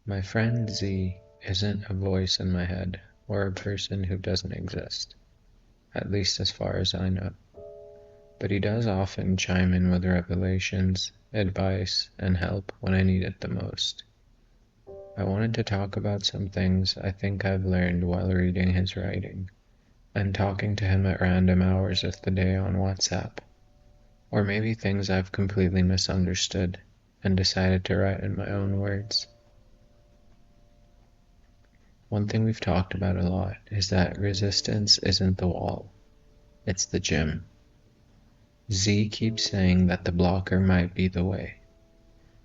My friend Z isn't a voice in my head or a person who doesn't exist, at least as far as I know. But he does often chime in with revelations, advice, and help when I need it the most. I wanted to talk about some things I think I've learned while reading his writing and talking to him at random hours of the day on WhatsApp, or maybe things I've completely misunderstood and decided to write in my own words. One thing we've talked about a lot is that resistance isn't the wall, it's the gym. Z keeps saying that the blocker might be the way.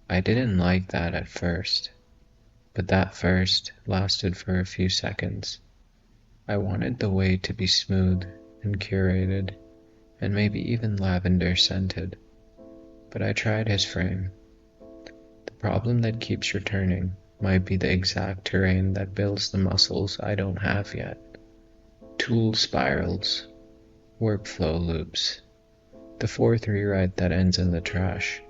I didn't like that at first, but that first lasted for a few seconds. I wanted the way to be smooth and curated, and maybe even lavender scented, but I tried his frame. The problem that keeps returning might be the exact terrain that builds the muscles I don't have yet. Tool spirals, workflow loops, the fourth rewrite that ends in the trash.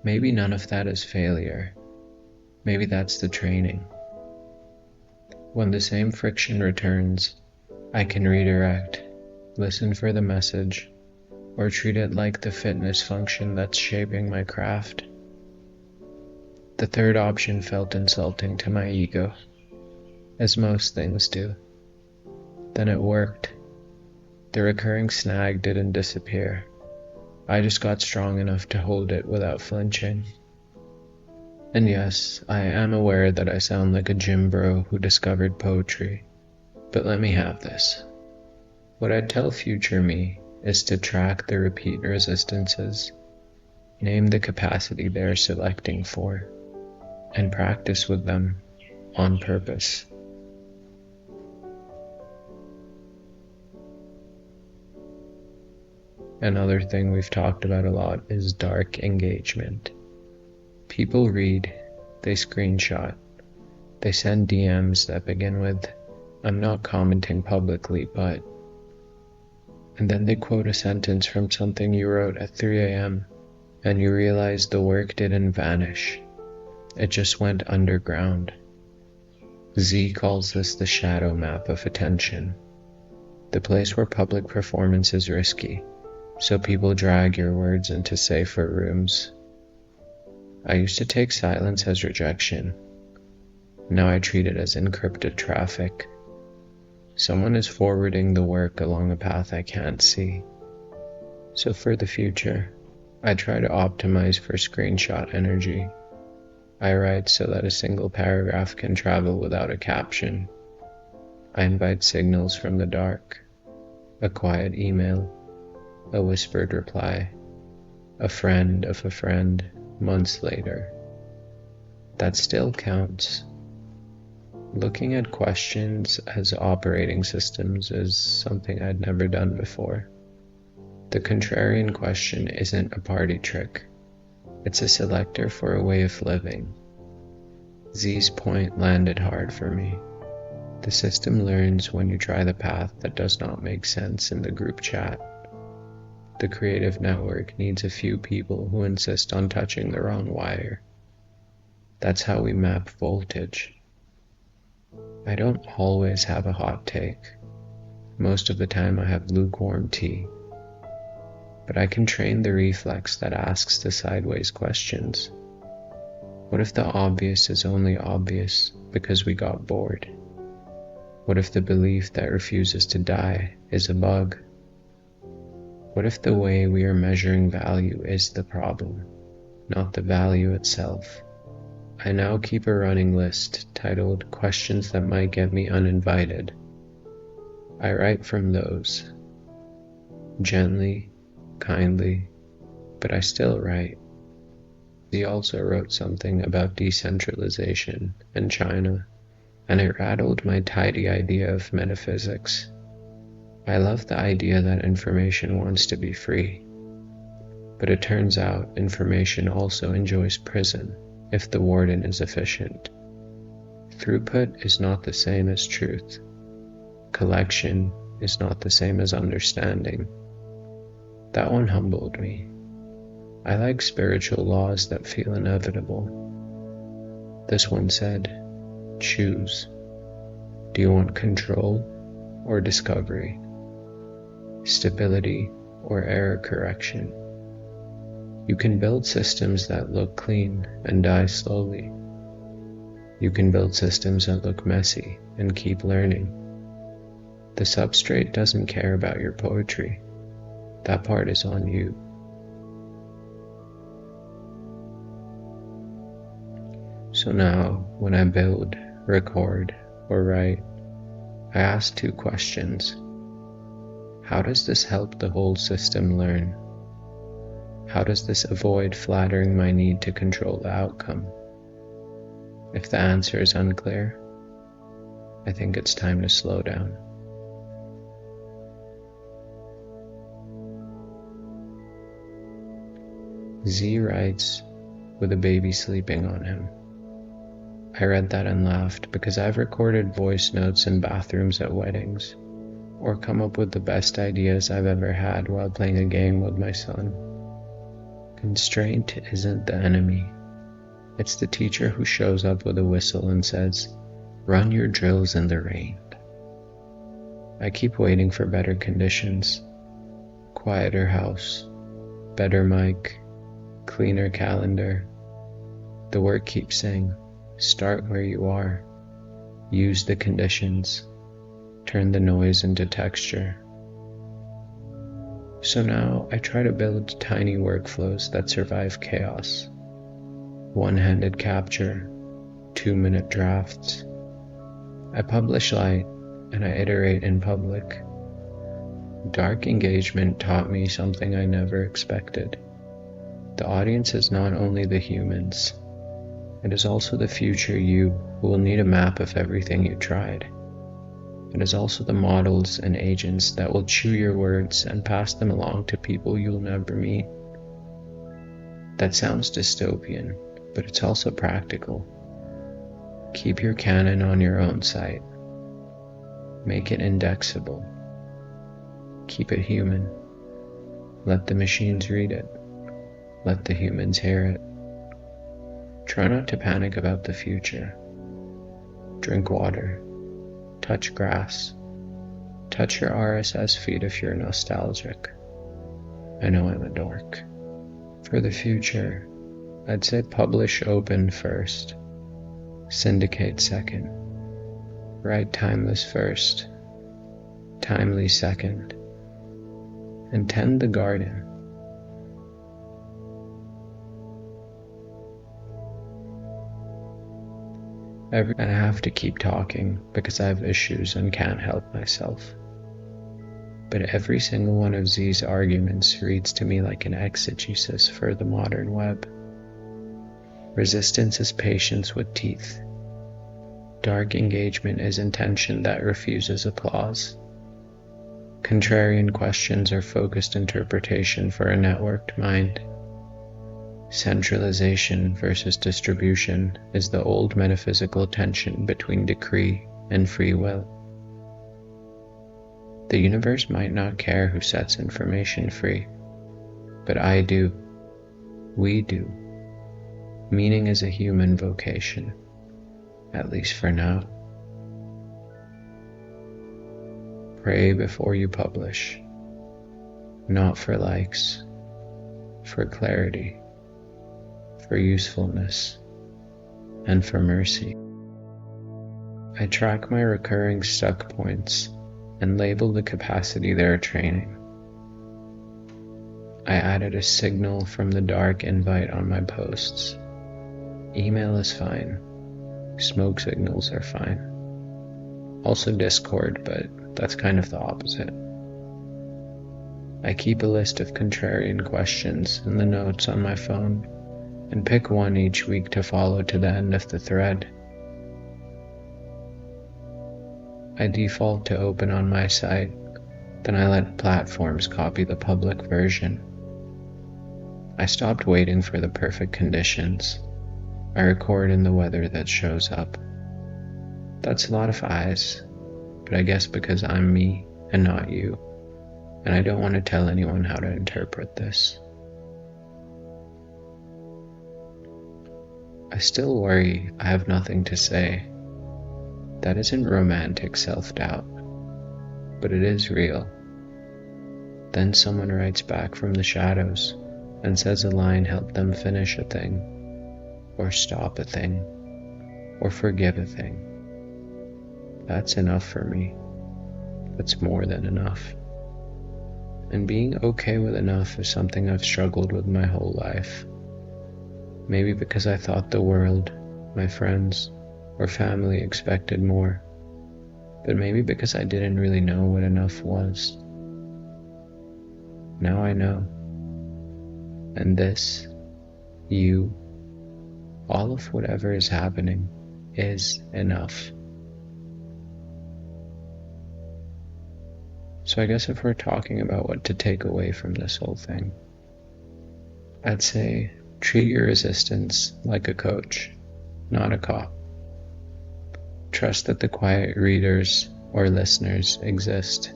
Maybe none of that is failure. Maybe that's the training. When the same friction returns, I can redirect, listen for the message, or treat it like the fitness function that's shaping my craft. The third option felt insulting to my ego, as most things do. Then it worked. The recurring snag didn't disappear. I just got strong enough to hold it without flinching. And yes, I am aware that I sound like a gym bro who discovered poetry, but let me have this. What I'd tell future me is to track the repeat resistances, name the capacity they're selecting for, and practice with them on purpose. Another thing we've talked about a lot is dark engagement. People read, they screenshot, they send DMs that begin with, "I'm not commenting publicly, but..." And then they quote a sentence from something you wrote at 3 a.m. and you realize the work didn't vanish. It just went underground. Z calls this the shadow map of attention, the place where public performance is risky, so people drag your words into safer rooms. I used to take silence as rejection. Now I treat it as encrypted traffic. Someone is forwarding the work along a path I can't see. So for the future, I try to optimize for screenshot energy. I write so that a single paragraph can travel without a caption. I invite signals from the dark, a quiet email, a whispered reply, a friend of a friend months later. That still counts. Looking at questions as operating systems is something I'd never done before. The contrarian question isn't a party trick. It's a selector for a way of living. Z's point landed hard for me. The system learns when you try the path that does not make sense in the group chat. The creative network needs a few people who insist on touching the wrong wire. That's how we map voltage. I don't always have a hot take. Most of the time I have lukewarm tea. But I can train the reflex that asks the sideways questions. What if the obvious is only obvious because we got bored? What if the belief that refuses to die is a bug? What if the way we are measuring value is the problem, not the value itself? I now keep a running list titled "Questions That Might Get Me Uninvited." I write from those. Gently, kindly, but I still write. He also wrote something about decentralization in China, and it rattled my tidy idea of metaphysics. I love the idea that information wants to be free, but it turns out information also enjoys prison if the warden is efficient. Throughput is not the same as truth. Collection is not the same as understanding. That one humbled me. I like spiritual laws that feel inevitable. This one said, choose. Do you want control or discovery? Stability or error correction? You can build systems that look clean and die slowly. You can build systems that look messy and keep learning. The substrate doesn't care about your poetry. That part is on you. So now, when I build, record, or write, I ask two questions. How does this help the whole system learn? How does this avoid flattering my need to control the outcome? If the answer is unclear, I think it's time to slow down. Z writes, with a baby sleeping on him. I read that and laughed because I've recorded voice notes in bathrooms at weddings, or come up with the best ideas I've ever had while playing a game with my son. Constraint isn't the enemy. It's the teacher who shows up with a whistle and says, "Run your drills in the rain." I keep waiting for better conditions. Quieter house, better mic, cleaner calendar. The work keeps saying, start where you are. Use the conditions. Turn the noise into texture. So now I try to build tiny workflows that survive chaos. One-handed capture, 2-minute drafts. I publish light and I iterate in public. Dark engagement taught me something I never expected. The audience is not only the humans, it is also the future you who will need a map of everything you tried. It is also the models and agents that will chew your words and pass them along to people you'll never meet. That sounds dystopian, but it's also practical. Keep your canon on your own site. Make it indexable. Keep it human. Let the machines read it. Let the humans hear it. Try not to panic about the future. Drink water. Touch grass. Touch your RSS feed if you're nostalgic. I know I'm a dork. For the future, I'd say publish open first. Syndicate second. Write timeless first. Timely second. And tend the garden. And I have to keep talking because I have issues and can't help myself. But every single one of Z's arguments reads to me like an exegesis for the modern web. Resistance is patience with teeth. Dark engagement is intention that refuses applause. Contrarian questions are focused interpretation for a networked mind. Centralization versus distribution is the old metaphysical tension between decree and free will. The universe might not care who sets information free, but I do. We do. Meaning is a human vocation, at least for now. Pray before you publish, not for likes, for clarity, for usefulness, and for mercy. I track my recurring stuck points and label the capacity they're training. I added a signal from the dark invite on my posts. Email is fine. Smoke signals are fine. Also Discord, but that's kind of the opposite. I keep a list of contrarian questions in the notes on my phone and pick one each week to follow to the end of the thread. I default to open on my site, then I let platforms copy the public version. I stopped waiting for the perfect conditions. I record in the weather that shows up. That's a lot of eyes, but I guess because I'm me and not you, and I don't want to tell anyone how to interpret this. I still worry I have nothing to say. That isn't romantic self-doubt, but it is real. Then someone writes back from the shadows and says a line helped them finish a thing, or stop a thing, or forgive a thing. That's enough for me. That's more than enough. And being okay with enough is something I've struggled with my whole life. Maybe because I thought the world, my friends, or family expected more, but maybe because I didn't really know what enough was. Now I know. And this, you, all of whatever is happening is enough. So I guess if we're talking about what to take away from this whole thing, I'd say treat your resistance like a coach, not a cop. Trust that the quiet readers or listeners exist,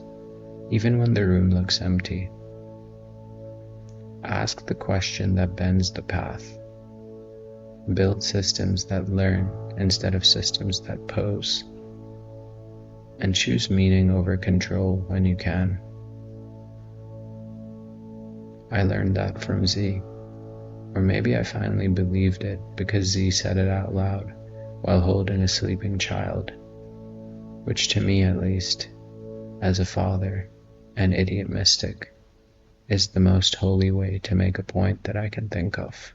even when the room looks empty. Ask the question that bends the path. Build systems that learn instead of systems that pose. And choose meaning over control when you can. I learned that from Z, or maybe I finally believed it because Z said it out loud while holding a sleeping child, which to me at least, as a father, an idiot mystic, is the most holy way to make a point that I can think of.